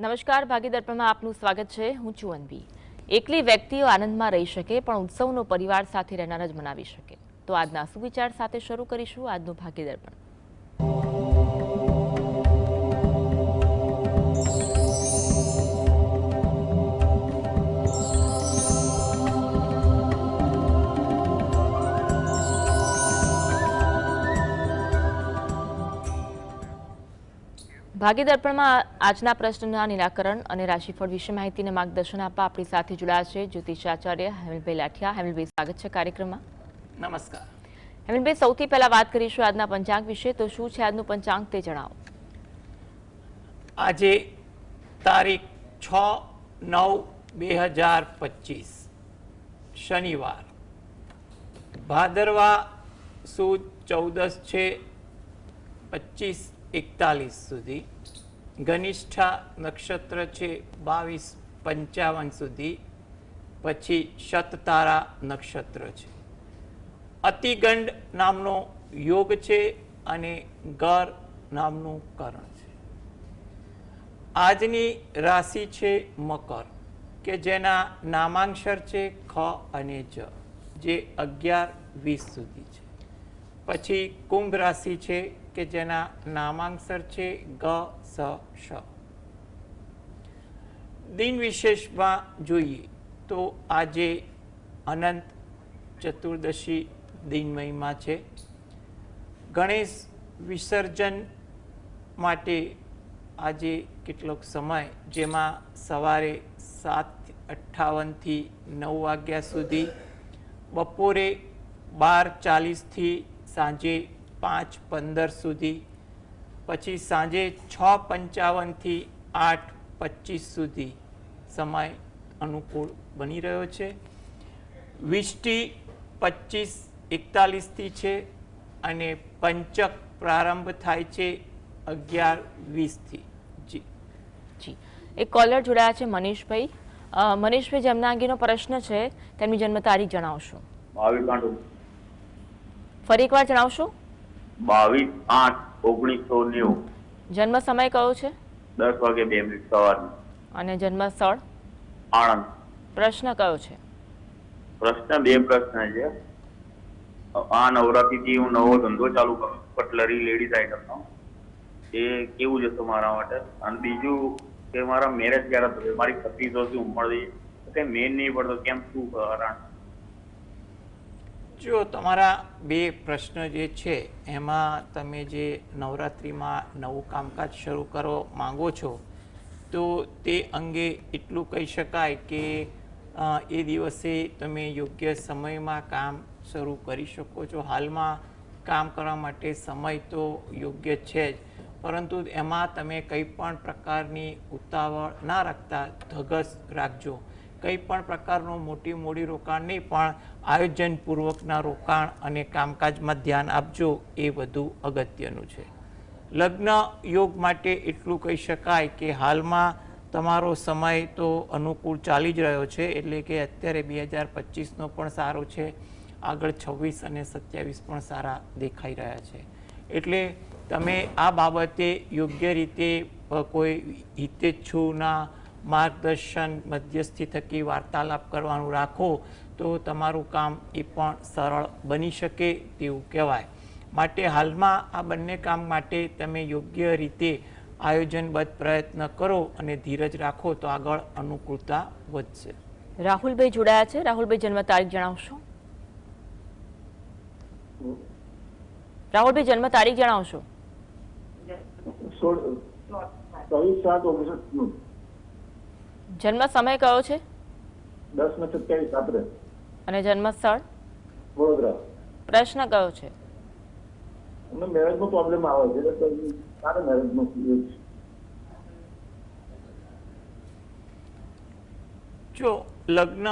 નમસ્કાર, ભાગીદર્પણમાં આપનું સ્વાગત છે. હું છું અન્વી. એકલી વ્યક્તિઓ આનંદમાં રહી શકે પણ ઉત્સવનો પરિવાર સાથે રહેનાર જ મનાવી શકે. તો આજના સુવિચાર સાથે શરૂ કરીશું આજનું ભાગીદર્પણ. ભાગીદર્પણમાં આજના પ્રશ્નના નિરાકરણ અને રાશિફળ વિશે માહિતીને માર્ગદર્શન આપવા આપણી સાથે જોડાયા છે જ્યોતિષાચાર્ય હેમલભાઈ લાઠિયા. હેમલભાઈ, સ્વાગત છે કાર્યક્રમમાં. નમસ્કાર હેમલભાઈ, સૌથી પહેલા વાત કરીશું આજના પંચાંગ વિશે. તો શું છે આજનું પંચાંગ તે જણાવો. આજે તારીખ 6/9/2025 શનિવાર, ભાદરવા સુદ 14 છે 25:41 સુધી, ઘનિષ્ઠા નક્ષત્ર છે 22:55 સુધી, પછી શતતારા નક્ષત્ર છે. અતિગંડ નામનો યોગ છે અને ગર નામનું કરણ છે. આજની રાશિ છે મકર, કે જેના નામાંક્ષર છે ખ અને જ, જે 11-20 સુધી છે. પછી કુંભ રાશિ છે કે જેના નામાંક્ષર છે ગ, સ, શ. દિન વિશેષમાં જોઈએ તો આજે અનંત ચતુર્દશી દિન મહિમા છે. ગણેશ વિસર્જન માટે આજે કેટલોક સમય, જેમાં સવારે 7:58 થી 9 વાગ્યા સુધી, બપોરે 12:40 થી સાંજે 5:15 સુધી, પછી સાંજે 6:55 થી 8:25 સુધી સમય અનુકૂળ બની રહ્યો છે. વિષ્ટિ 25:41 થી છે અને પંચક પ્રારંભ થાય છે 11:20 થી. જી, એક કોલર જોડાયા છે મનીષભાઈ. મનીષભાઈ, જેમના અંગેનો પ્રશ્ન છે તેમની જન્મ તારીખ જણાવશો. ફરી એકવાર જણાવશો. 22/8/1990. જન્મ સમય કયો છે? 10:02 સવારનો. અને જન્મ સ્થળ? આણંદ. પ્રશ્ન કયો છે? પ્રશ્ન બે પ્રશ્ન છે. આ નવરાત્રીથી હું નવો ધંધો ચાલુ કરું, કટલરી લેડીઝ આઈટમનો. એ કેવું જશે મારા માટે? અને બીજું કે મારા મેરેજ ક્યારે થશે? મારી 25 વર્ષની ઉંમર છે, મેન નહીં પડતો, કેમ શું કારણ? જો તમારા બે પ્રશ્ન જે છે એમાં તમે જે નવરાત્રિમાં નવું કામકાજ શરૂ કરવા માંગો છો, તો તે અંગે એટલું કહી શકાય કે એ દિવસે તમે યોગ્ય સમયમાં કામ શરૂ કરી શકો છો. હાલમાં કામ કરવા માટે સમય તો યોગ્ય છે જ, પરંતુ એમાં તમે કંઈ પણ પ્રકારની ઉતાવળ ના રાખતા ધગસ રાખજો. કંઈ પણ પ્રકારનું મોટી રોકાણ નહીં, પણ આયોજનપૂર્વકના રોકાણ અને કામકાજમાં ધ્યાન આપજો, એ વધુ અગત્યનું છે. લગ્ન યોગ માટે એટલું કહી શકાય કે હાલમાં તમારો સમય તો અનુકૂળ ચાલી જ રહ્યો છે, એટલે કે અત્યારે 2025નો પણ સારો છે, આગળ 26 અને 27 પણ સારા દેખાઈ રહ્યા છે. એટલે તમે આ બાબતે યોગ્ય રીતે કોઈ હિતેચ્છુના માર્ગદર્શન, મધ્યસ્થી થકી વાર્તાલાપ કરવાનું રાખો તો તમારું કામ એ પણ સરળ બની શકે તેવું કહેવાય. માટે હાલમાં આ બંને કામ માટે તમે યોગ્ય રીતે આયોજનબદ્ધ પ્રયત્ન કરો અને ધીરજ રાખો તો આગળ અનુકૂળતા વધશે. રાહુલભાઈ જોડાયા છે. રાહુલભાઈ, જન્મ તારીખ જણાવશો. રાહુલભાઈ, જન્મ તારીખ જણાવશો. 24/7/1990. જન્મ સમય કયો છે? 10:27 રાત્રે. અને જન્મ સ્થળ? વડોદરા. પ્રશ્ન કયો છે? અમને મેરેજનો પ્રોબ્લેમ આવે છે, એટલે સારા મેરેજનો જો લગ્ન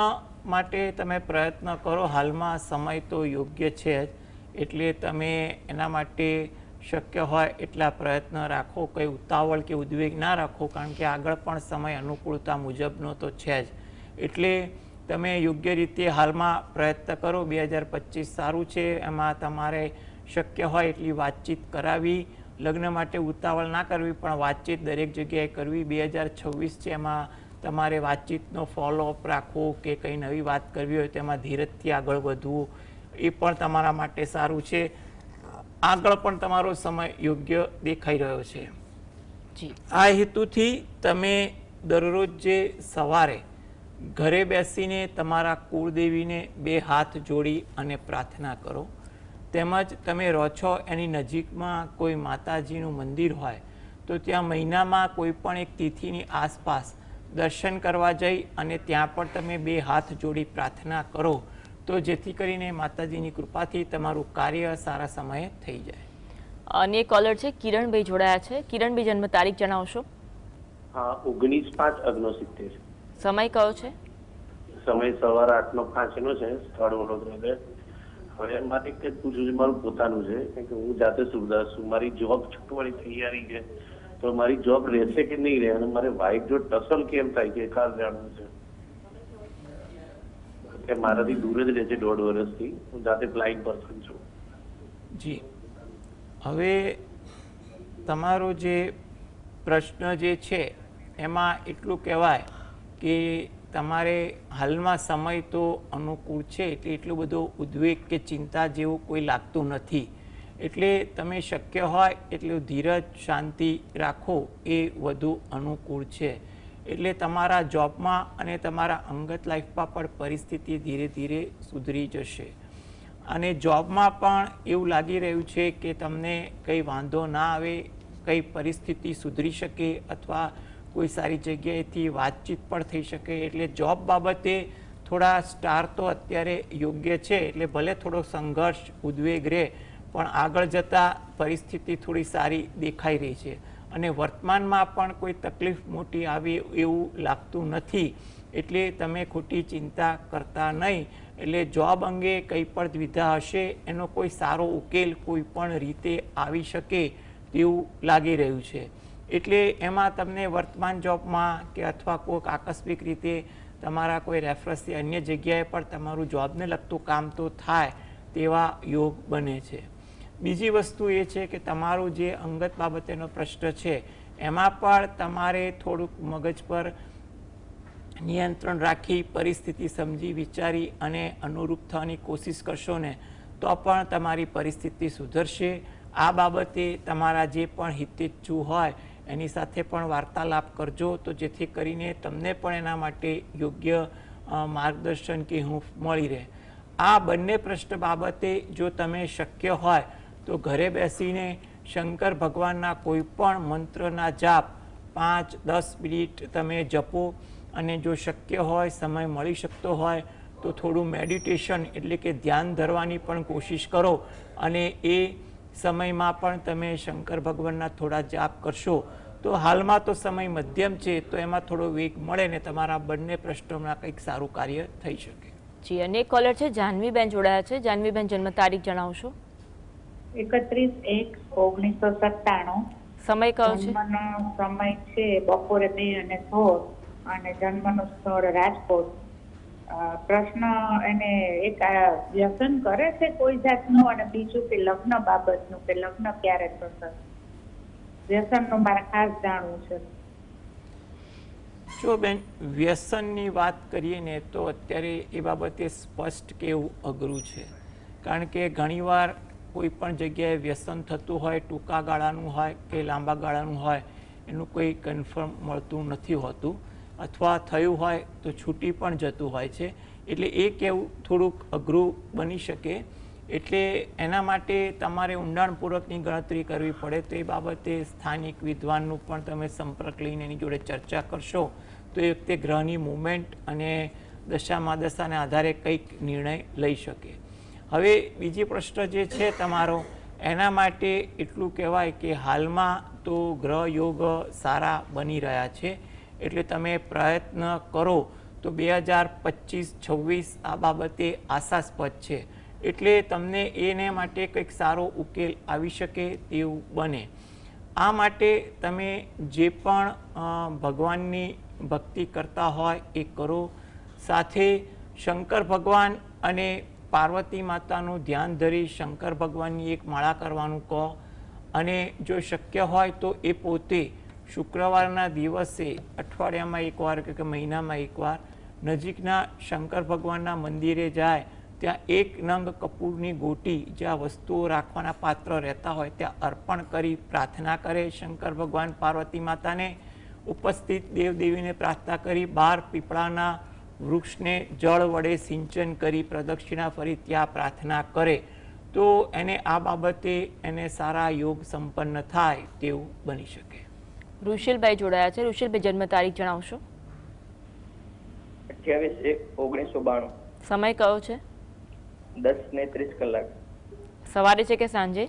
માટે તમે પ્રયત્ન કરો, હાલમાં સમય તો યોગ્ય છે જ, એટલે તમે એના માટે શક્ય હોય એટલા પ્રયત્ન રાખો. કંઈ ઉતાવળ કે ઉદ્વેગ ના રાખો, કારણ કે આગળ પણ સમય અનુકૂળતા મુજબનો તો છે જ. એટલે તમે યોગ્ય રીતે હાલમાં પ્રયત્ન કરો. 2025 સારું છે, એમાં તમારે શક્ય હોય એટલી વાતચીત કરાવી, લગ્ન માટે ઉતાવળ ના કરવી, પણ વાતચીત દરેક જગ્યાએ કરવી. 2026 છે, એમાં તમારે વાતચીતનો ફોલોઅપ રાખવો કે કંઈ નવી વાત કરવી હોય તેમાં ધીરજથી આગળ વધવું એ પણ તમારા માટે સારું છે. આગળ પણ તમારો સમય યોગ્ય દેખાઈ રહ્યો છે. જી, આ હેતુથી તમે દરરોજ જે સવારે ઘરે બેસીને તમારા કુળદેવીને 2 હાથ જોડી અને પ્રાર્થના કરો. તેમજ તમે રહો છો એની નજીકમાં કોઈ માતાજીનું મંદિર હોય તો ત્યાં મહિનામાં કોઈ પણ એક તિથિની આસપાસ દર્શન કરવા જઈ અને ત્યાં પણ તમે 2 હાથ જોડી પ્રાર્થના કરો, તો જેથી કરીને માતાજીની કૃપાથી તમારું કાર્ય સારા સમયે થઈ જાય. અન્ય કોલર છે કિરણભાઈ જોડાયા છે. કિરણભાઈ, જન્મ તારીખ જણાવશો? હા, 19/5/69. સમય કયો છે? સમય સવારે 8:05 છે, સ્થળ વડોદરા. હવે મારે કંઈક પૂછવું છે, મારું પોતાનું છે, કારણ કે હું જાતે સુરદાસ છું. મારી જોબ છૂટવાની તૈયારી છે, તો મારી જોબ રહેશે કે નહીં રહે, અને મારે વાઇફ જો ટસલ કેમ થાય છે ખાસ જાણવું છે. કે મારાથી દૂર જ રહે છે 1.5 વર્ષથી. હું જાતે બ્લાઇન્ડ પર્સન છું. જી, હવે તમારો જે પ્રશ્ન જે છે એમાં એટલું કહેવાય કે તમારે હાલમાં સમય તો અનુકૂળ છે, એટલે એટલું બધો ઉદ્વેગ કે ચિંતા જેવું કોઈ લાગતું નથી. એટલે તમે શક્ય હોય એટલું ધીરજ શાંતિ રાખો એ વધુ અનુકૂળ છે. એટલે તમારા જોબમાં અને તમારા અંગત લાઈફમાં પણ પરિસ્થિતિ ધીરે ધીરે સુધરી જશે. અને જોબમાં પણ એવું લાગી રહ્યું છે કે તમને કંઈ વાંધો ના આવે, કઈ પરિસ્થિતિ સુધરી શકે અથવા કોઈ સારી જગ્યાએથી વાતચીત પણ થઈ શકે. એટલે જોબ બાબતે થોડા સ્ટાર તો અત્યારે યોગ્ય છે, એટલે ભલે થોડો સંઘર્ષ ઉદ્વેગ રહે, પણ આગળ જતાં પરિસ્થિતિ થોડી સારી દેખાઈ રહી છે. અને વર્તમાનમાં પણ કોઈ તકલીફ મોટી આવી એવું લાગતું નથી, એટલે તમે ખોટી ચિંતા કરતા નહીં. એટલે જોબ અંગે કંઈ પણ દ્વિધા હશે એનો કોઈ સારો ઉકેલ કોઈ પણ રીતે આવી શકે તેવું લાગી રહ્યું છે. એટલે એમાં તમને વર્તમાન જોબમાં કે અથવા કોઈક આકસ્મિક રીતે તમારા કોઈ રેફરન્સથી અન્ય જગ્યાએ પણ તમારું જોબને લગતું કામ તો થાય તેવા યોગ બને છે. બીજી વસ્તુ એ છે કે તમારું જે અંગત બાબતેનો પ્રશ્ન છે એમાં પણ તમારે થોડુંક મગજ પર નિયંત્રણ રાખી પરિસ્થિતિ સમજી વિચારી અને અનુરૂપ થવાની કોશિશ કરશો ને તો પણ તમારી પરિસ્થિતિ સુધરશે. આ બાબતે તમારા જે પણ હિતેચ્છુ હોય એની સાથે પણ વાર્તાલાપ કરજો, તો જેથી કરીને તમને પણ એના માટે યોગ્ય માર્ગદર્શન કે હૂંફ મળી રહે. આ બંને પ્રશ્ન બાબતે જો તમે શક્ય હોય તો ઘરે બેસીને શંકર ભગવાનના કોઈ પણ મંત્રના જાપ 5-10 મિનિટ તમે જપો. અને જો શક્ય હોય, સમય મળી શકતો હોય તો થોડું મેડિટેશન એટલે કે ધ્યાન ધરવાની પણ કોશિશ કરો. અને એ સમયમાં પણ તમે શંકર ભગવાનના થોડા જાપ કરશો તો હાલમાં તો સમય મધ્યમ છે, તો એમાં થોડો વેગ મળે ને તમારા બંને પ્રશ્નોમાં કંઈક સારું કાર્ય થઈ શકે. જી, અને કોલર છે જાહ્નવીબેન જોડાયા છે. જાહ્નવીબેન, જન્મ તારીખ જણાવશો? 31/1/1997. સમય કયો છે? જન્મનો સમય છે બપોરે 2:16 અને જન્મનું સ્થળ રાજકોટ. પ્રશ્ન એને એક વ્યસન કરે છે કોઈ જાતનું, અને બીજું કે લગ્ન બાબતનું કે લગ્ન ક્યારે થશે, વ્યસનનું મારે ખાસ જાણવું છે. જો બેન, વ્યસનની વાત કરીએ ને તો અત્યારે એ બાબતે સ્પષ્ટ કહેવું અઘરું છે. કારણ કે ઘણીવાર કોઈ પણ જગ્યાએ વ્યસન થતું હોય, ટૂંકા ગાળાનું હોય કે લાંબા ગાળાનું હોય, એનું કોઈ કન્ફર્મ મળતું નથી હોતું, અથવા થયું હોય તો છૂટી પણ જતું હોય છે. એટલે એ કહેવું થોડુંક અઘરું બની શકે. એટલે એના માટે તમારે ઊંડાણપૂર્વકની ગણતરી કરવી પડે. તો એ બાબતે સ્થાનિક વિદ્વાનનું પણ તમે સંપર્ક લઈને એની જોડે ચર્ચા કરશો તો એ વખતે ગ્રહની મૂવમેન્ટ અને દશાને આધારે કંઈક નિર્ણય લઈ શકે. હવે બીજી પ્રશ્ન જે છે તમારો, એના માટે એટલું કહેવાય કે હાલમાં તો ગ્રહ યોગ સારા બની રહ્યા છે. એટલે તમે પ્રયત્ન કરો તો 2025-26 આ બાબતે આશાસ્પદ છે. એટલે તમને એને માટે કંઈક સારો ઉકેલ આવી શકે તેવું બને. આ માટે તમે જે પણ ભગવાનની ભક્તિ કરતા હોય એ કરો. સાથે શંકર ભગવાન અને પાર્વતી માતાનું ધ્યાન ધરી શંકર ભગવાનની એક માળા કરવાનું કહો. અને જો શક્ય હોય તો એ પોતે શુક્રવારના દિવસે અઠવાડિયામાં એકવાર કે મહિનામાં એકવાર નજીકના શંકર ભગવાનના મંદિરે જાય, ત્યાં એક નંગ કપૂરની ગોટી જ્યાં વસ્તુઓ રાખવાના પાત્ર રહેતા હોય ત્યાં અર્પણ કરી પ્રાર્થના કરે શંકર ભગવાન પાર્વતી માતાને, ઉપસ્થિત દેવદેવીને પ્રાર્થના કરી 12 પીપળાના વૃક્ષને જળ વડે સિંચન કરી પ્રદક્ષિણા ફરી ત્યાં પ્રાર્થના કરે તો એને આ બાબતે એને સારા યોગ સંપન્ન થાય તેવું બની શકે. ઋષિલભાઈ જોડાયા છે. ઋષિલભાઈ, જન્મ તારીખ જણાવશો? 28/1/1992. સમય કયો છે? 10:30 સવારે છે કે સાંજે?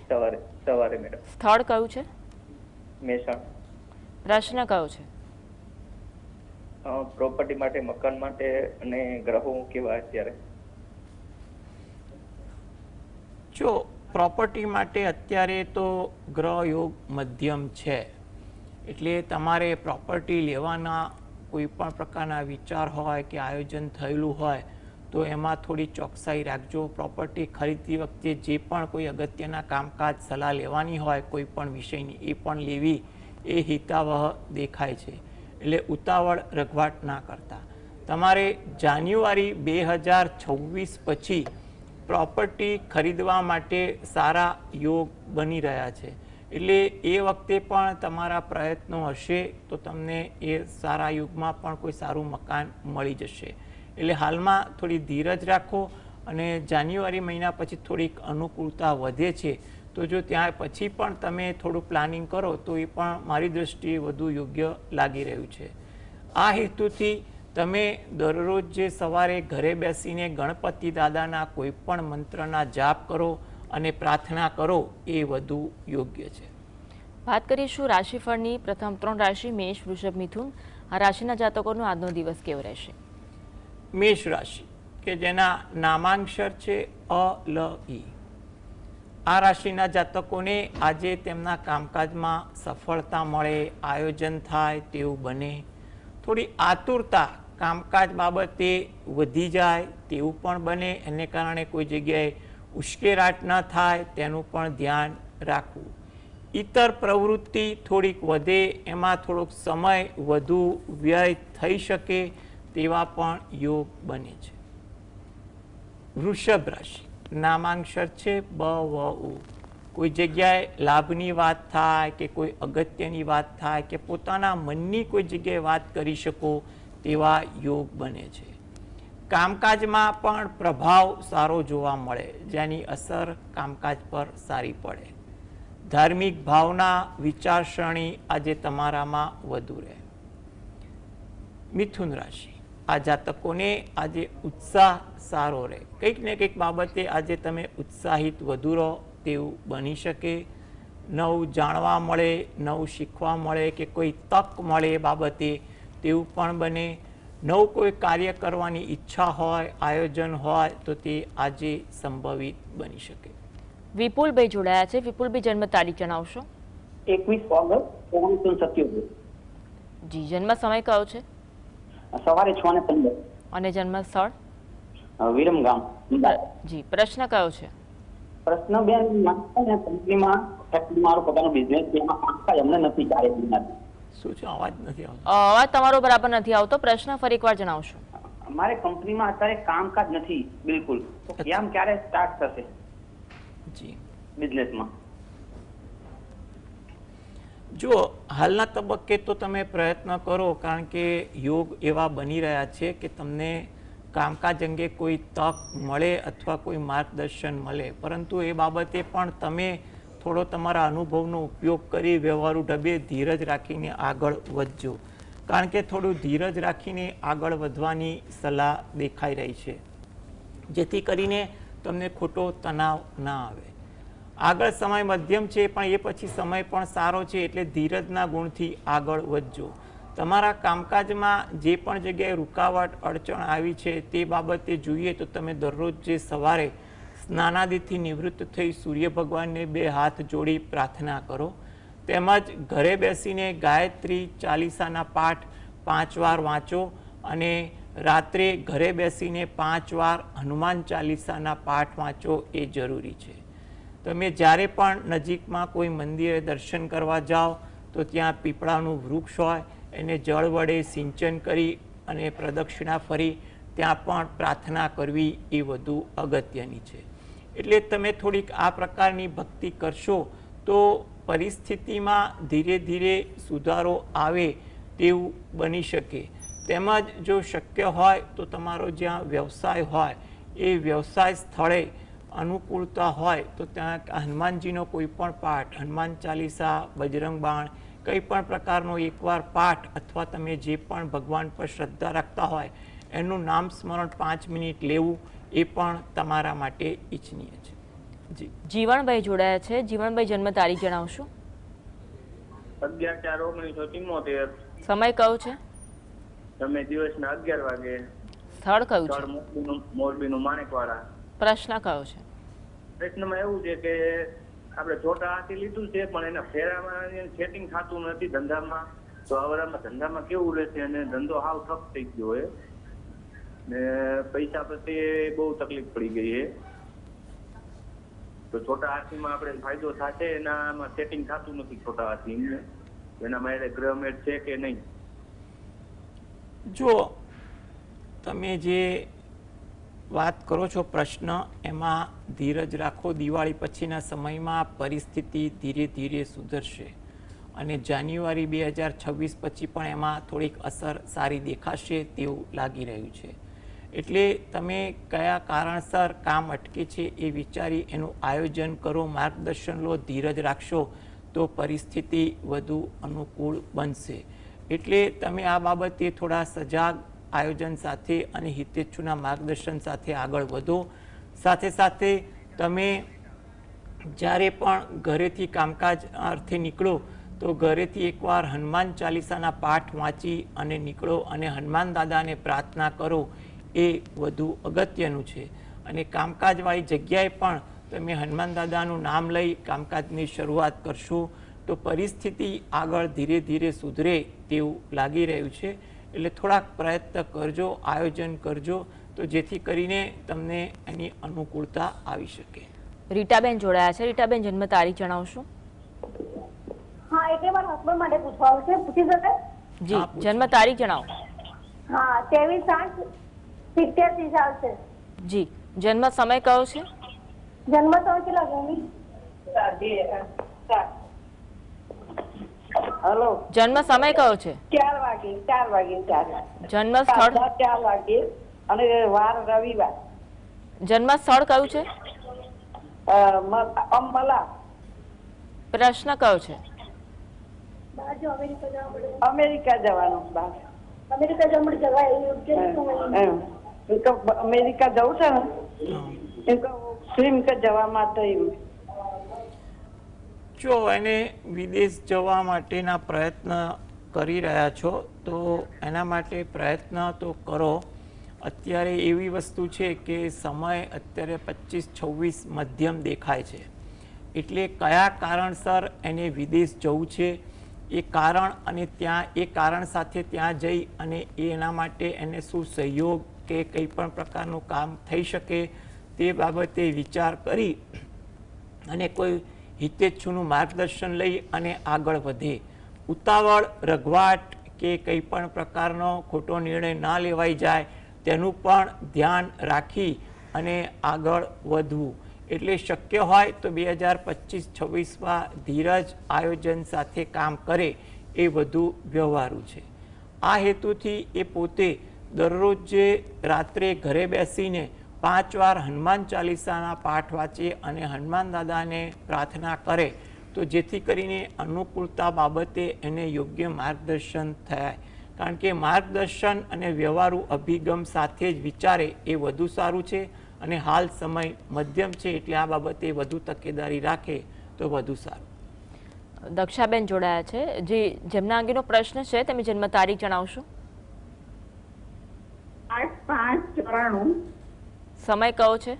સવારે મેડમ. સ્થળ કયું છે? મહેસાણા. પ્રશ્ન કયો છે? પ્રોપર્ટી માટે, મકાન માટે અને ગ્રહો કેવા અત્યારે? જો પ્રોપર્ટી માટે અત્યારે તો ગ્રહ યોગ મધ્યમ છે, એટલે તમારે પ્રોપર્ટી લેવાના કોઈ પણ પ્રકારના વિચાર હોય કે આયોજન થયેલું હોય તો એમાં થોડી ચોકસાઈ રાખજો. પ્રોપર્ટી ખરીદતી વખતે જે પણ કોઈ અગત્યના કામકાજ સલાહ લેવાની હોય કોઈ પણ વિષયની એ પણ લેવી એ હિતાવહ દેખાય છે. એટલે ઉતાવળ રઘવાટ ના કરતા. તમારે જાન્યુઆરી 2026 પછી પ્રોપર્ટી ખરીદવા માટે સારા યોગ બની રહ્યા છે, એટલે એ વખતે પણ તમારા પ્રયત્નો હશે તો તમને એ સારા યુગમાં પણ કોઈ સારું મકાન મળી જશે. એટલે હાલમાં થોડી ધીરજ રાખો અને જાન્યુઆરી મહિના પછી થોડીક અનુકૂળતા વધે છે તો જો ત્યાં પછી પણ તમે થોડું પ્લાનિંગ કરો તો એ પણ મારી દૃષ્ટિએ વધુ યોગ્ય લાગી રહ્યું છે. આ હેતુથી તમે દરરોજ જે સવારે ઘરે બેસીને ગણપતિ દાદાના કોઈ પણ મંત્રના જાપ કરો અને પ્રાર્થના કરો એ વધુ યોગ્ય છે. વાત કરીશું રાશિફળની. પ્રથમ 3 રાશિ મેષ, વૃષભ, મિથુન. આ રાશિના જાતકોનો આજનો દિવસ કેવો રહેશે? મેષ રાશિ કે જેના નામાંક્ષર છે અ, લ, ઈ. આ રાશિના જાતકોને આજે તેમના કામકાજમાં સફળતા મળે, આયોજન થાય તેવું બને. થોડી આતુરતા કામકાજ બાબતે વધી જાય તેવું પણ બને, એને કારણે કોઈ જગ્યાએ ઉશ્કેરાટ ન થાય તેનું પણ ધ્યાન રાખવું. ઇતર પ્રવૃત્તિ થોડીક વધે, એમાં થોડોક સમય વધુ વ્યય થઈ શકે તેવા પણ યોગ બને છે. વૃષભ રાશિ નામાંક્ષર છે બ, વ, ઉ. કોઈ જગ્યાએ લાભની વાત થાય કે કોઈ અગત્યની વાત થાય કે પોતાના મનની કોઈ જગ્યાએ વાત કરી શકો તેવા યોગ બને છે. કામકાજમાં પણ પ્રભાવ સારો જોવા મળે, જેની અસર કામકાજ પર સારી પડે. ધાર્મિક ભાવના, વિચારસરણી આજે તમારામાં વધુ રહે. મિથુન રાશિ આ જાતકોને આજે ઉત્સાહ સારો રહે, કંઈક ને કંઈક બાબતે આજે તમે ઉત્સાહિત વધુ રહો તેવું બની શકે. નવું જાણવા મળે, નવું શીખવા મળે કે કોઈ તક મળે એ બાબતે તેવું પણ બને. નવું કોઈ કાર્ય કરવાની ઈચ્છા હોય, આયોજન હોય તો તે આજે સંભવિત બની શકે. વિપુલભાઈ જોડાયા છે. વિપુલભાઈ, જન્મ તારીખ જણાવશો? 21 ઓગસ્ટ 1977. જી. જન્મ સમય કયો છે? સવારે 6:15. અને જન્મ સ્થળ? વિરમગામ. જી. પ્રશ્ન કયો છે? પ્રશ્ન બેન, કંપનીમાં મારું પોતાનું બિઝનેસ છે, એમાં કામકાજ અમને નથી ચાલે. શું છે? અવાજ નથી આવતો. અવાજ તમારો બરાબર નથી આવતો. પ્રશ્ન ફરી એકવાર જણાવશો? અમારે કંપનીમાં અત્યારે કામકાજ નથી બિલકુલ. તો કેમ ક્યારે સ્ટાર્ટ થશે જી બિઝનેસમાં? જો હાલના તબક્કે તો તમે પ્રયત્ન કરો, કારણ કે યોગ એવા બની રહ્યા છે કે તમને કામકાજ અંગે કોઈ તક મળે અથવા કોઈ માર્ગદર્શન મળે, પરંતુ એ બાબતે પણ તમે થોડો તમારા અનુભવનો ઉપયોગ કરી વ્યવહારુ ઢબે ધીરજ રાખીને આગળ વધજો, કારણ કે થોડું ધીરજ રાખીને આગળ વધવાની સલાહ દેખાઈ રહી છે, જેથી કરીને તમને ખોટો તણાવ ના આવે. આગળ સમય મધ્યમ છે પણ એ પછી સમય પણ સારો છે, એટલે ધીરજના ગુણથી આગળ વધજો. તમારા કામકાજમાં જે પણ જગ્યાએ રૂકાવટ અડચણ આવી છે તે બાબતે જોઈએ તો તમે દરરોજ જે સવારે સ્નાનાદિથી નિવૃત્ત થઈ સૂર્ય ભગવાનને 2 હાથ જોડી પ્રાર્થના કરો, તેમજ ઘરે બેસીને ગાયત્રી ચાલીસાના પાઠ 5 વાર વાંચો અને રાત્રે ઘરે બેસીને 5 વાર હનુમાન ચાલીસાના પાઠ વાંચો એ જરૂરી છે. તમે જ્યારે પણ નજીકમાં કોઈ મંદિરે દર્શન કરવા જાઓ તો ત્યાં પીપળાનું વૃક્ષ હોય એને જળ વડે સિંચન કરી અને પ્રદક્ષિણા ફરી ત્યાં પણ પ્રાર્થના કરવી એ વધુ અગત્યની છે. એટલે તમે થોડીક આ પ્રકારની ભક્તિ કરશો તો પરિસ્થિતિમાં ધીરે ધીરે સુધારો આવે તેવું બની શકે. તેમજ જો શક્ય હોય તો તમારો જ્યાં વ્યવસાય હોય એ વ્યવસાય સ્થળે અનુકૂળતા હોય તો ત્યાં હનુમાનજીનો કોઈ પણ પાઠ, હનુમાન ચાલીસા, બજરંગ બાણ, કંઈ પણ પ્રકારનો એકવાર પાઠ અથવા તમે જે પણ ભગવાન પર શ્રદ્ધા રાખતા હોય એનું નામ સ્મરણ 5 મિનિટ લેવું એ પણ તમારા માટે ઈચ્છનીય છે. જી જીવણભાઈ જોડાયા છે. જીવણભાઈ જન્મ તારીખ જણાવશો? 11/4/1973. સમય કયો છે? તમે દિવસના 11 વાગે. સ્થળ કયું છે? સ્થળ મોરબીનું માણેકવાડા. પ્રશ્ન કયો છે? પ્રશ્નમાં એવું છે કે આપણે છોટા હાથી લીધું છે પણ એના ફેરામાં સેટિંગ થતું નથી ધંધામાં, તો આવડામાં ધંધામાં કેવું રહેશે? અને ધંધો હાવ ઠપ થઈ ગયો હોય ને પૈસા પ્રત્યે બહુ તકલીફ પડી ગઈ છે, તો છોટા હાથીમાં આપણે ફાયદો થશે? એનામાં સેટિંગ થતું નથી છોટા હાથી, એના માટે ગ્રહમેટ છે કે નહીં? જો તમે જે વાત કરો છો પ્રશ્ન, એમાં ધીરજ રાખો. દિવાળી પછીના સમયમાં પરિસ્થિતિ ધીરે ધીરે સુધરશે અને જાન્યુઆરી 2026 પછી પણ એમાં થોડીક અસર સારી દેખાશે તેવું લાગી રહ્યું છે. એટલે તમે કયા કારણસર કામ અટકે છે એ વિચારી એનું આયોજન કરો, માર્ગદર્શન લો, ધીરજ રાખશો તો પરિસ્થિતિ વધુ અનુકૂળ બનશે. એટલે તમે આ બાબતે થોડા સજાગ આયોજન સાથે અને હિતેચ્છુના માર્ગદર્શન સાથે આગળ વધો. સાથે સાથે તમે જ્યારે પણ ઘરેથી કામકાજ અર્થે નીકળો તો ઘરેથી એકવાર હનુમાન ચાલીસાના પાઠ વાંચી અને નીકળો અને હનુમાન દાદાને પ્રાર્થના કરો, એ વધુ અગત્યનું છે. અને કામકાજવાળી જગ્યાએ પણ તમે હનુમાન દાદાનું નામ લઈ કામકાજની શરૂઆત કરશો તો પરિસ્થિતિ આગળ ધીરે ધીરે સુધરે તેવું લાગી રહ્યું છે. એટલે થોડાક પ્રયત્ન કરજો, આયોજન કરજો તો જેથી કરીને તમને એની અનુકૂળતા આવી શકે. રીટાબેન જોડાયા છે. રીટાબેન જન્મ તારીખ જણાવશો? હા, એટલે મારા હસબન્ડ માટે પૂછવાનું છે, પૂછી શકાય? જી, જન્મ તારીખ જણાવો. હા, 23/8/87 સાલ છે. જી, જન્મ સમય કયો છે? જન્મ સમય કેટલા ગમી? હેલો, જન્મ સમય કયો છે? 4 વાગે. જન્મ સ્થળ? 4 વાગે અને વાર રવિવાર. જન્મ સ્થળ કયું છે? અંબલા. પ્રશ્ન કયો છે? અમેરિકા જવાનું. અમેરિકા જવાનું જવાય? અમેરિકા જવું છે ને, સ્ટ્રીમ કે જવા માટે. જો એને વિદેશ જવા માટેના પ્રયત્ન કરી રહ્યા છો તો એના માટે પ્રયત્ન તો કરો. અત્યારે એવી વસ્તુ છે કે સમય અત્યારે 25-26 મધ્યમ દેખાય છે. એટલે કયા કારણસર એને વિદેશ જવું છે એ કારણ અને ત્યાં એ કારણ સાથે ત્યાં જઈ અને એના માટે એને શું સહયોગ કે કંઈ પણ પ્રકારનું કામ થઈ શકે તે બાબતે વિચાર કરી અને કોઈ હિતેચ્છુનું માર્ગદર્શન લઈ અને આગળ વધે. ઉતાવળ, રઘવાટ કે કંઈ પણ પ્રકારનો ખોટો નિર્ણય ના લેવાઈ જાય તેનું પણ ધ્યાન રાખી અને આગળ વધવું. એટલે શક્ય હોય તો 2025-26માં ધીરજ આયોજન સાથે કામ કરે એ વધુ વ્યવહારુ છે. આ હેતુથી એ પોતે દરરોજ જે રાત્રે ઘરે બેસીને 5 વાર હનુમાન ચાલીસાના પાઠ વાંચે અને હનુમાન દાદાને પ્રાર્થના કરે તો જેથી કરીને અનુકૂળતા બાબતે એને યોગ્ય માર્ગદર્શન થાય. કારણ કે માર્ગદર્શન અને વ્યવહારુ અભિગમ સાથે જ વિચારે એ વધુ સારું છે અને હાલ સમય મધ્યમ છે એટલે આ બાબતે વધુ તકેદારી રાખે તો વધુ સારું. દક્ષાબેન જોડાયા છે. જે જેમના અંગેનો પ્રશ્ન છે તમે જન્મ તારીખ જણાવશો? 8/5/94. સમય કયો છે?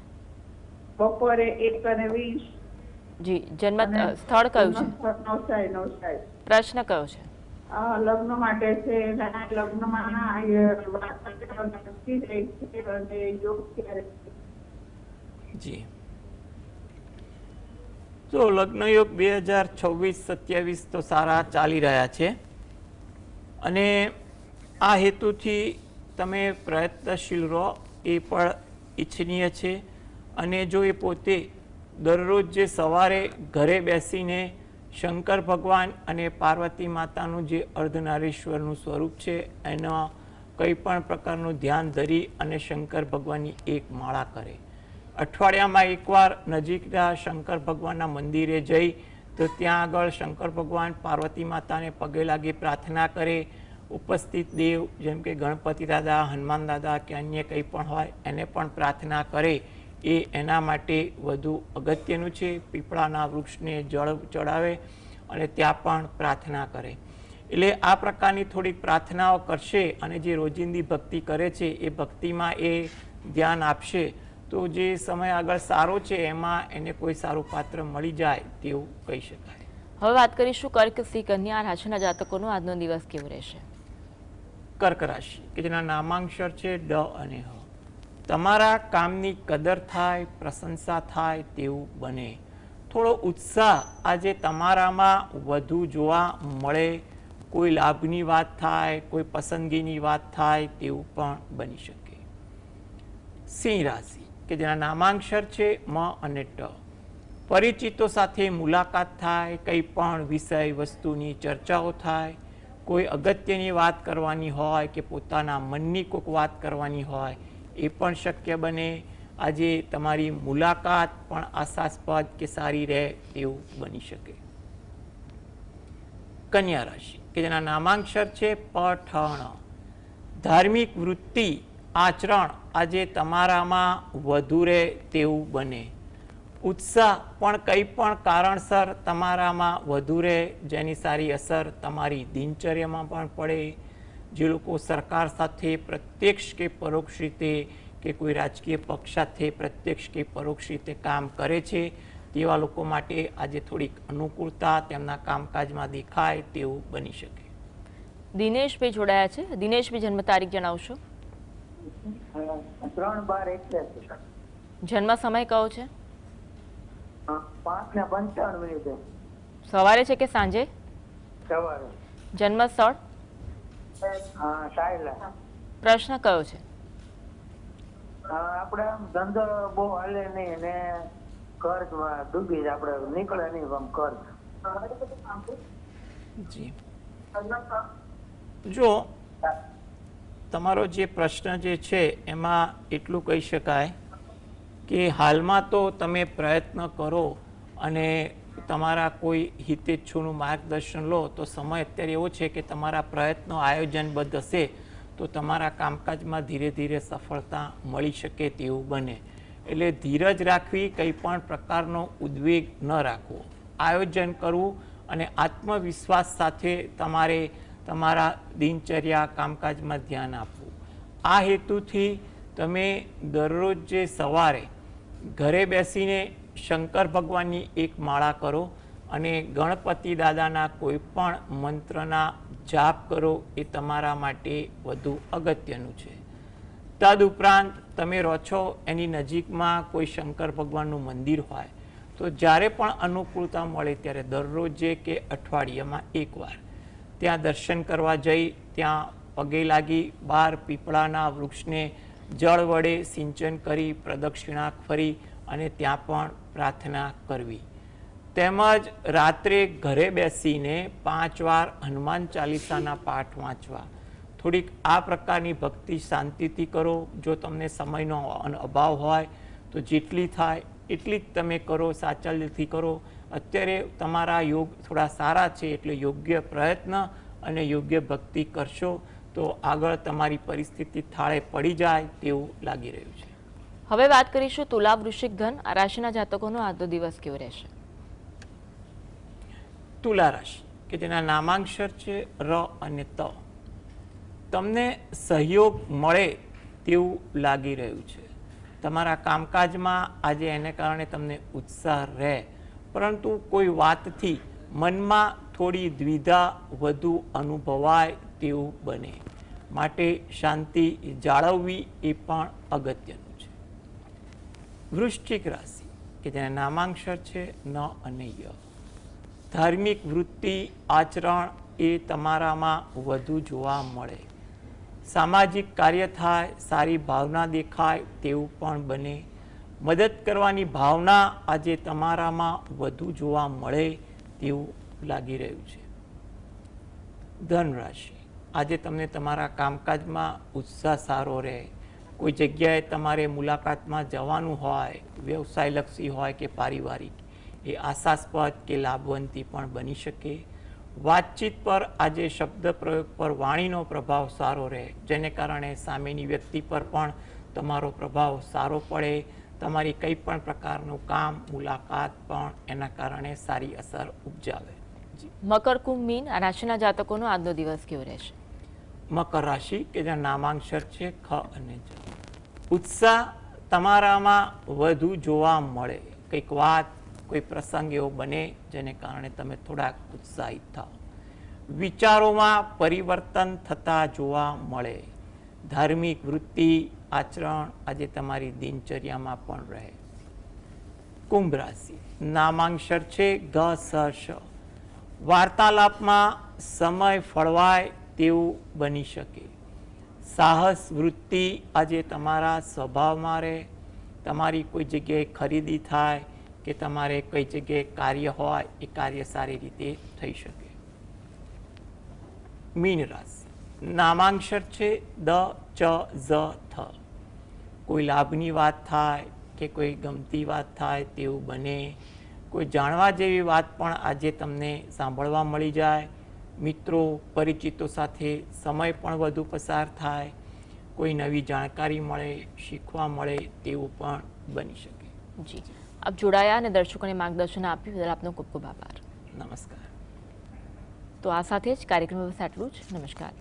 બપોરે 1:20. જી, જન્મ સ્થળ કયું છે? નવસારી. પ્રશ્ન કયો છે? લગ્ન માટે છે. લગ્નમાં જી, તો લગ્નયોગ 2026-27 તો સારા ચાલી રહ્યા છે અને આ હેતુથી તમે પ્રયત્નશીલ રહો એ પણ ઈચ્છનીય છે. અને જો એ પોતે દરરોજ જે સવારે ઘરે બેસીને શંકર ભગવાન અને પાર્વતી માતાનું જે અર્ધનારીશ્વરનું સ્વરૂપ છે એનો કંઈ પણ પ્રકારનું ધ્યાન ધરી અને શંકર ભગવાનની એક માળા કરે. અઠવાડિયામાં એકવાર નજીકના શંકર ભગવાનના મંદિરે જઈ તો ત્યાં આગળ શંકર ભગવાન પાર્વતી માતાને પગે લાગી પ્રાર્થના કરે. ઉપસ્થિત દેવ જેમ કે ગણપતિ દાદા, હનુમાન દાદા કે અન્ય કંઈ પણ હોય એને પણ પ્રાર્થના કરે એ એના માટે વધુ અગત્યનું છે. પીપળાના વૃક્ષને જળ ચડાવે અને ત્યાં પણ પ્રાર્થના કરે. એટલે આ પ્રકારની થોડીક પ્રાર્થનાઓ કરશે અને જે રોજિંદી ભક્તિ કરે છે એ ભક્તિમાં એ ધ્યાન આપશે તો જે સમય આગળ સારો છે એમાં એને કોઈ સારું પાત્ર મળી જાય તેવું કહી શકાય. હવે વાત કરીશું કર્ક, સિંહ, કન્યા રાશિના જાતકોનો આજનો દિવસ કેવો રહેશે. કર્ક રાશિ કે જેના નામાંક્ષર છે ડ અને હ. તમારા કામની કદર થાય, પ્રશંસા થાય તેવું બને. થોડો ઉત્સાહ આજે તમારામાં વધુ જોવા મળે. કોઈ લાભની વાત થાય, કોઈ પસંદગીની વાત થાય તેવું પણ બની શકે. સિંહ રાશિ કે જેના નામાંક્ષર છે મ અને ટ. પરિચિતો સાથે મુલાકાત થાય, કંઈ પણ વિષય વસ્તુની ચર્ચાઓ થાય. કોઈ અગત્યની વાત કરવાની હોય કે પોતાના મનની કોઈક વાત કરવાની હોય એ પણ શક્ય બને. આજે તમારી મુલાકાત પણ આશાસ્પદ કે સારી રહે તેવું બની શકે. કન્યા રાશિ કે જેના નામાંક્ષર છે પઠણ. ધાર્મિક વૃત્તિ, આચરણ આજે તમારામાં વધુ રહે તેવું બને. ઉત્સાહ પણ કંઈ પણ કારણસર તમારામાં વધુ રહે જેની સારી અસર તમારી દિનચર્યામાં પણ પડે. જે લોકો સરકાર સાથે પ્રત્યક્ષ કે પરોક્ષ રીતે કે કોઈ રાજકીય પક્ષ સાથે પ્રત્યક્ષ કે પરોક્ષ રીતે કામ કરે છે તેવા લોકો માટે આજે થોડીક અનુકૂળતા તેમના કામકાજમાં દેખાય તેવું બની શકે. દિનેશભાઈ જોડાયા છે. દિનેશભાઈ જન્મ તારીખ જણાવશો. 3/12/81. જન્મ સમય કયો છે? 5:55. સવારે છે કે સાંજે? સવારે. જન્મ સ્થળ? સાયલા. પ્રશ્ન કયો છે? આપણે ધંધો બહુ હાલે નહીં ને કર્જમાં ડૂબી જ આપણે નીકળે નહીં આમ કર્જ. જી જો તમારો જે પ્રશ્ન જે છે એમાં એટલું કહી શકાય કે હાલમાં તો તમે પ્રયત્ન કરો અને તમારા કોઈ હિતેચ્છુનું માર્ગદર્શન લો તો સમય અત્યારે એવો છે કે તમારા પ્રયત્નો આયોજનબદ્ધ હશે તો તમારા કામકાજમાં ધીરે ધીરે સફળતા મળી શકે તેવું બને. એટલે ધીરજ રાખવી, કંઈ પણ પ્રકારનો ઉદ્વેગ ન રાખવો, આયોજન કરવું અને આત્મવિશ્વાસ સાથે તમારે તમારા દિનચર્યા કામકાજમાં ધ્યાન આપવું. આ હેતુથી તમે દરરોજ જે સવારે ઘરે બેસીને શંકર ભગવાનની એક માળા કરો અને ગણપતિ દાદાના કોઈ પણ મંત્રના જાપ કરો એ તમારા માટે વધુ અગત્યનું છે. તદુપરાંત તમે રહો છો એની નજીકમાં કોઈ શંકર ભગવાનનું મંદિર હોય તો જ્યારે પણ અનુકૂળતા મળે ત્યારે દરરોજે કે અઠવાડિયામાં એકવાર ત્યાં દર્શન કરવા જઈ ત્યાં પગે લાગી બહાર પીપળાના વૃક્ષને જળ વડે સિંચન કરી પ્રદક્ષિણા ફરી અને ત્યાં પણ પ્રાર્થના કરવી. તેમજ રાત્રે ઘરે બેસીને 5 વાર હનુમાન ચાલીસાના પાઠ વાંચવા. થોડીક આ પ્રકારની ભક્તિ શાંતિથી કરો. જો તમને સમયનો અભાવ હોય તો જેટલી થાય એટલી જ તમે કરો, સાચા દિલથી કરો. અત્યારે તમારા યોગ થોડા સારા છે એટલે યોગ્ય પ્રયત્ન અને યોગ્ય ભક્તિ કરશો તો આગળ તમારી પરિસ્થિતિ થાળે પડી જાય તેવું લાગી રહ્યું છે. હવે વાત કરીશું તુલા, વૃશ્ચિક, ધન આ રાશિના જાતકોનો આજનો દિવસ કેવો રહેશે. તુલા રાશિ કે જેના નામાંક્ષર છે ર અને ત. તમને સહયોગ મળે તેવું લાગી રહ્યું છે. તમારા કામકાજમાં આજે એને કારણે તમને ઉત્સાહ રહે પરંતુ કોઈ વાતથી મનમાં થોડી દ્વિધા વધુ અનુભવાય તેવું બને. માટે શાંતિ જાળવવી એ પણ અગત્યનું છે. વૃશ્ચિક રાશિ કે જેના નામાંક્ષર છે ન અને ય. ધાર્મિક વૃત્તિ આચરણ એ તમારામાં વધુ જોવા મળે. સામાજિક કાર્ય થાય, સારી ભાવના દેખાય તેવું પણ બને. મદદ કરવાની ભાવના આજે તમારામાં વધુ જોવા મળે તેવું લાગી રહ્યું છે. ધન રાશિ, આજે તમને તમારા કામકાજમાં ઉત્સાહ સારો રહે. કોઈ જગ્યાએ તમારે મુલાકાતમાં જવાનું હોય, વ્યવસાયલક્ષી હોય કે પારિવારિક, એ આશાસ્પદ કે લાભવંતી પણ બની શકે. વાતચીત પર આજે શબ્દ પ્રયોગ પર વાણીનો પ્રભાવ સારો રહે, જેને કારણે સામેની વ્યક્તિ પર પણ તમારો પ્રભાવ સારો પડે. તમારી કંઈ પણ પ્રકારનું કામ, મુલાકાત પણ એના કારણે સારી અસર ઉપજાવે. મકર, કુંભ, મીન આ રાશિના જાતકોનો આજનો દિવસ કેવો રહેશે? મકર રાશિ કે જેના નામાંક્ષર છે ખ અને જ. ઉત્સાહ તમારામાં વધુ જોવા મળે. કંઈક વાત, કોઈ પ્રસંગ એવો બને જેને કારણે તમે થોડાક ઉત્સાહિત થાઓ. વિચારોમાં પરિવર્તન થતા જોવા મળે. ધાર્મિક વૃત્તિ આચરણ આજે તમારી દિનચર્યામાં પણ રહે. કુંભ રાશિ, નામાંક્ષર છે ગ સ શ. વાર્તાલાપમાં સમય ફળવાય તેવું બની શકે. સાહસ વૃત્તિ આજે તમારા સ્વભાવમાં રહે. તમારી કોઈ જગ્યાએ ખરીદી થાય કે તમારે કઈ જગ્યાએ કાર્ય હોય, એ કાર્ય સારી રીતે થઈ શકે. મીન રાશિ, નામાંક્ષર છે દ ચ ઝ થ. કોઈ લાભની વાત થાય કે કોઈ ગમતી વાત થાય તેવું બને. કોઈ જાણવા જેવી વાત પણ આજે તમને સાંભળવા મળી જાય. મિત્રો, પરિચિતો સાથે સમય પણ વધુ પસાર થાય. કોઈ નવી જાણકારી મળે, શીખવા મળે તેવું પણ બની શકે. જી, આપ જોડાયા અને દર્શકોને માર્ગદર્શન આપ્યું બદલ આપનો ખૂબ ખૂબ આભાર. નમસ્કાર. તો આ સાથે જ કાર્યક્રમ બસ આટલું જ. નમસ્કાર.